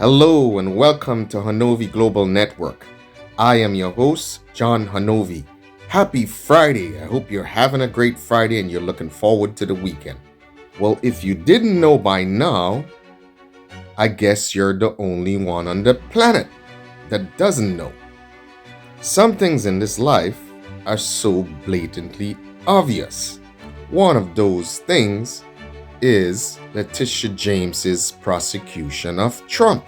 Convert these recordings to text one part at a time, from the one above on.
Hello and welcome to Hanovi Global Network. I am your host, John Hanovi. Happy Friday. I hope you're having a great Friday and you're looking forward to the weekend. Well, if you didn't know by now, I guess you're the only one on the planet that doesn't know. Some things in this life are so blatantly obvious. One of those things is Letitia James's prosecution of Trump.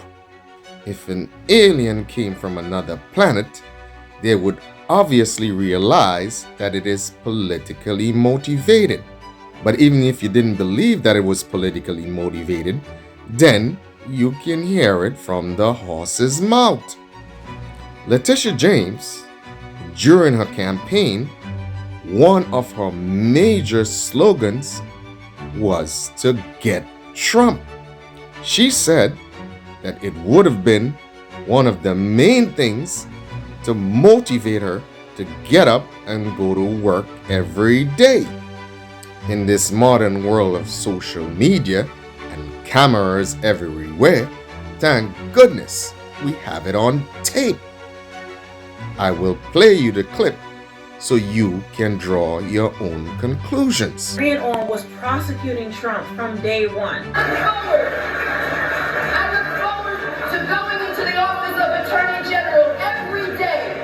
If an alien came from another planet, they would obviously realize that it is politically motivated. But even if you didn't believe that it was politically motivated, then you can hear it from the horse's mouth. Letitia James, during her campaign, one of her major slogans was to get Trump. She said that it would have been one of the main things to motivate her to get up and go to work every day. In this modern world of social media and cameras everywhere, thank goodness we have it on tape. I will play you the clip so you can draw your own conclusions. Ran on was prosecuting Trump from day one. I look forward to going into the office of Attorney General every day,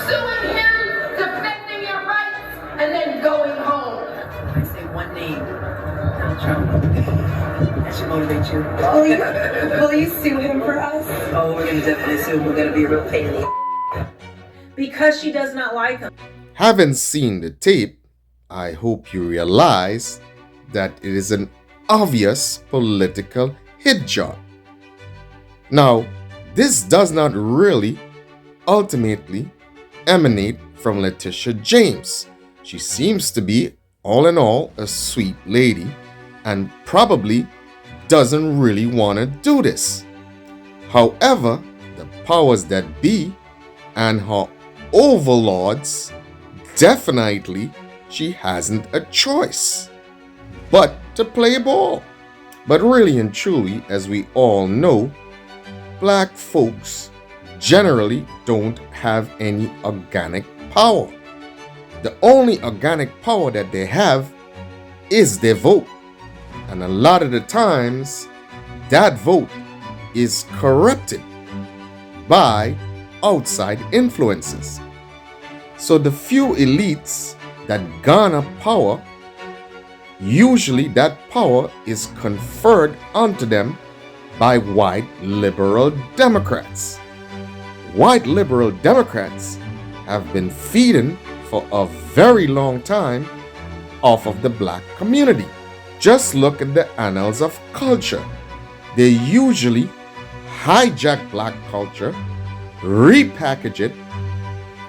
suing him, defending your rights, and then going home. I say one name, Donald Trump. That should motivate you. Will you sue him for us? Oh, we're going to definitely sue him. We're going to be a real pain in the Because she does not like him. Having seen the tape, I hope you realize that it is an obvious political hit job. Now, this does not really ultimately emanate from Letitia James. She seems to be, all in all, a sweet lady and probably doesn't really want to do this. However, the powers that be and her overlords, definitely she hasn't a choice but to play ball. But really and truly, as we all know, black folks generally don't have any organic power. The only organic power that they have is their vote. And a lot of the times, that vote is corrupted by outside influences. So the few elites that garner power, usually that power is conferred onto them by white liberal Democrats. White liberal Democrats have been feeding for a very long time off of the black community. Just look at the annals of culture. They usually hijack black culture, repackage it,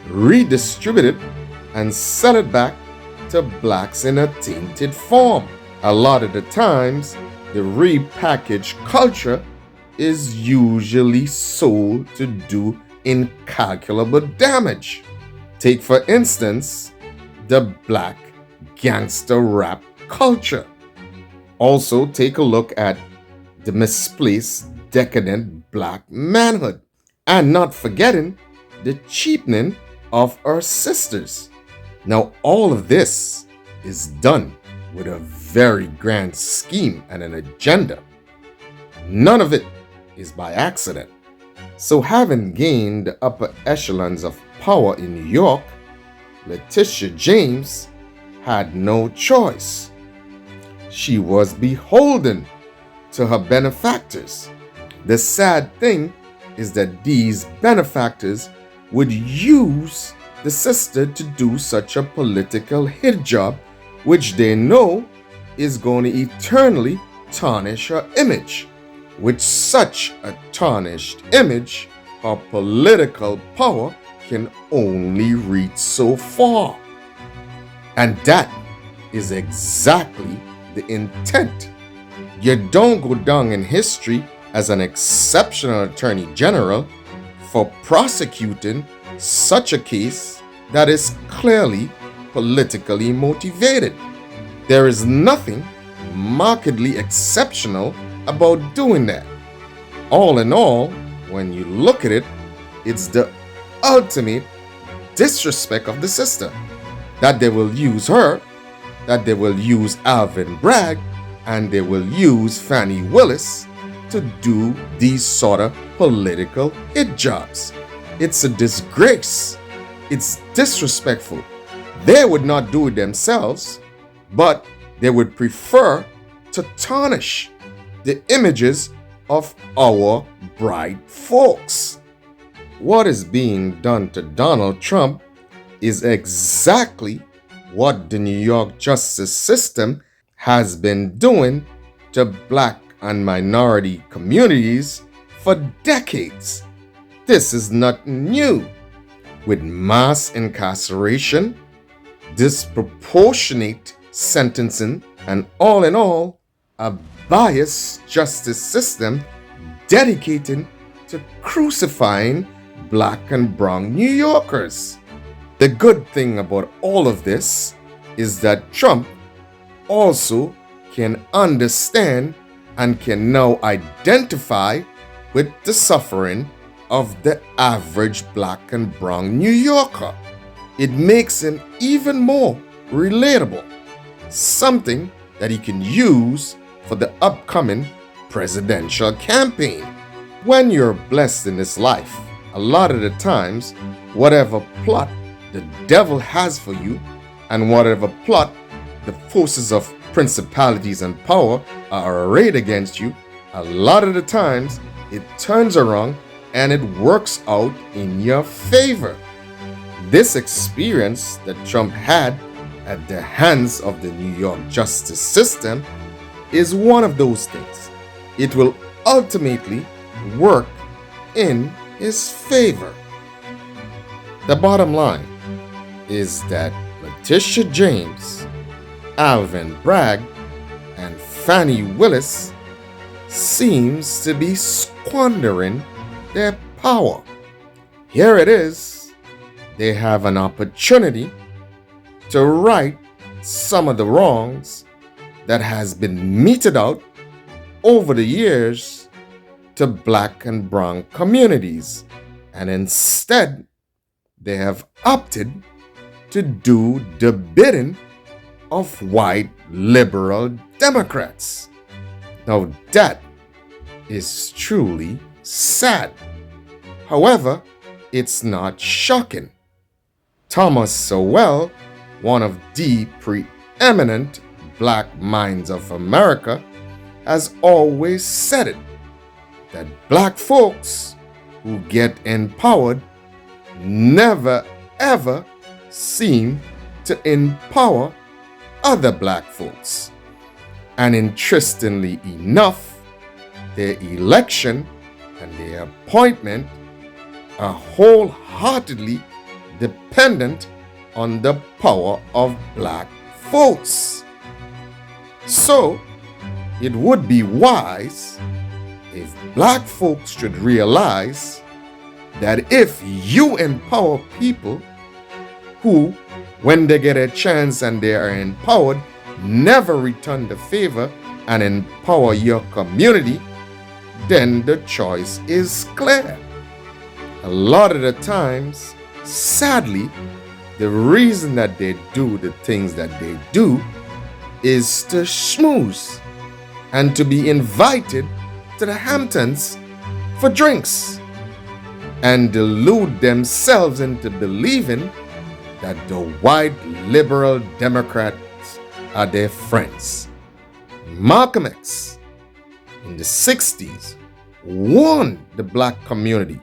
redistribute it, and sell it back to blacks in a tainted form. A lot of the times, the repackaged culture is usually sold to do incalculable damage. Take, for instance, the black gangster rap culture. Also, take a look at the misplaced, decadent black manhood. And not forgetting the cheapening of our sisters. Now, all of this is done with a very grand scheme and an agenda. None of it is by accident. So, having gained the upper echelons of power in New York, Letitia James had no choice. She was beholden to her benefactors. The sad thing is that these benefactors would use the sister to do such a political hit job, which they know is going to eternally tarnish her image. With such a tarnished image, her political power can only reach so far. And that is exactly the intent. You don't go down in history as an exceptional attorney general for prosecuting such a case that is clearly politically motivated. There is nothing markedly exceptional about doing that. All in all, when you look at it, it's the ultimate disrespect of the sister. That they will use her, that they will use Alvin Bragg, and they will use Fani Willis to do these sort of political hit jobs. It's a disgrace. It's disrespectful. They would not do it themselves, but they would prefer to tarnish the images of our bright folks. What is being done to Donald Trump is exactly what the New York justice system has been doing to black and minority communities for decades. This is not new. With mass incarceration, disproportionate sentencing, and all in all, a biased justice system dedicated to crucifying black and brown New Yorkers. The good thing about all of this is that Trump also can understand and can now identify with the suffering of the average black and brown New Yorker. It makes him even more relatable, something that he can use for the upcoming presidential campaign. When you're blessed in this life, a lot of the times, whatever plot the devil has for you and whatever plot the forces of principalities and power are arrayed against you, a lot of the times it turns around and it works out in your favor. This experience that Trump had at the hands of the New York justice system is one of those things. It will ultimately work in his favor. The bottom line is that Letitia James, Alvin Bragg, and Fani Willis seems to be squandering their power. Here it is. They have an opportunity to right some of the wrongs that has been meted out over the years to black and brown communities. And instead, they have opted to do the bidding of white liberal Democrats. Now that is truly sad. However, it's not shocking. Thomas Sowell, one of the preeminent black minds of America, has always said it, that black folks who get empowered never ever seem to empower other black folks. And interestingly enough, their election and their appointment are wholeheartedly dependent on the power of black votes. So, it would be wise if black folks should realize that if you empower people who, when they get a chance and they are empowered, never return the favor and empower your community, then the choice is clear. A lot of the times, sadly, the reason that they do the things that they do is to schmooze and to be invited to the Hamptons for drinks and delude themselves into believing that the white liberal Democrats are their friends. Malcolm X in the 60s warned the black community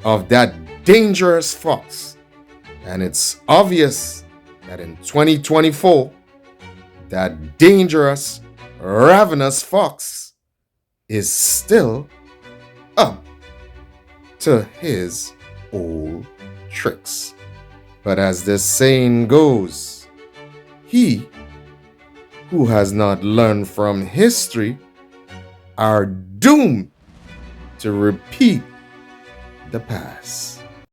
of that dangerous fox, and it's obvious that in 2024 that dangerous, ravenous fox is still up to his old tricks. But as the saying goes, he who has not learned from history are doomed to repeat the past.